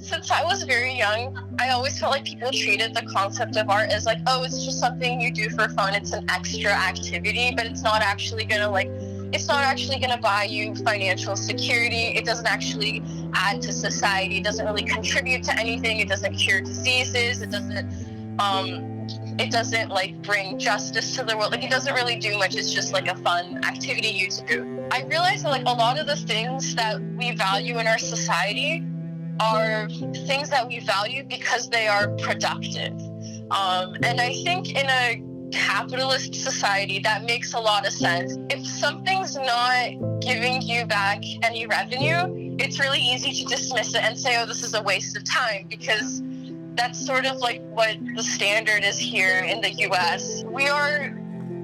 Since I was very young, I always felt like people treated the concept of art as like, oh, it's just something you do for fun. It's an extra activity, but it's not actually gonna buy you financial security. It doesn't actually add to society. It doesn't really contribute to anything. It doesn't cure diseases. It doesn't like bring justice to the world. Like, it doesn't really do much. It's just like a fun activity you do. I realized that like a lot of the things that we value in our society are things that we value because they are productive. And I think in a capitalist society, that makes a lot of sense. If something's not giving you back any revenue, it's really easy to dismiss it and say, oh, this is a waste of time, because that's sort of like what the standard is here in the US. We are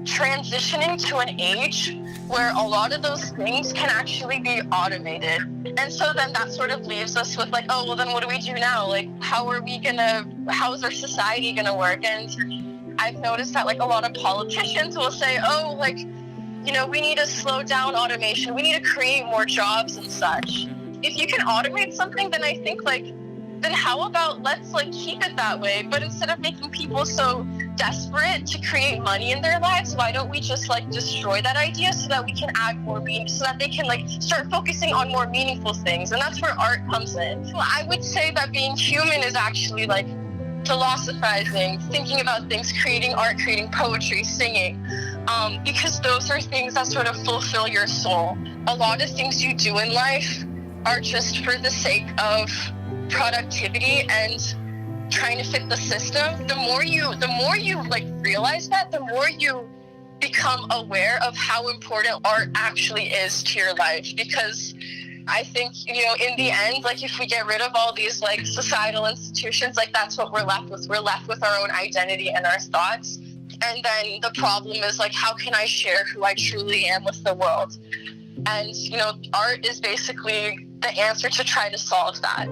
transitioning to an age where a lot of those things can actually be automated. And so then that sort of leaves us with like, oh, well, then what do we do now? Like, how is our society gonna work? And I've noticed that like a lot of politicians will say, oh, like, you know, we need to slow down automation. We need to create more jobs and such. If you can automate something, then I think like, then how about let's like keep it that way? But instead of making people so desperate to create money in their lives, why don't we just like destroy that idea so that we can add more meaning, so that they can like start focusing on more meaningful things? And that's where art comes in. So I would say that being human is actually like philosophizing, thinking about things, creating art, creating poetry, singing, because those are things that sort of fulfill your soul. A lot of things you do in life are just for the sake of productivity and trying to fit the system. The more you like realize that, the more you become aware of how important art actually is to your life. Because I think, you know, in the end, like if we get rid of all these like societal institutions, like that's what we're left with. We're left with our own identity and our thoughts. And then the problem is like, how can I share who I truly am with the world? And, you know, art is basically the answer to try to solve that.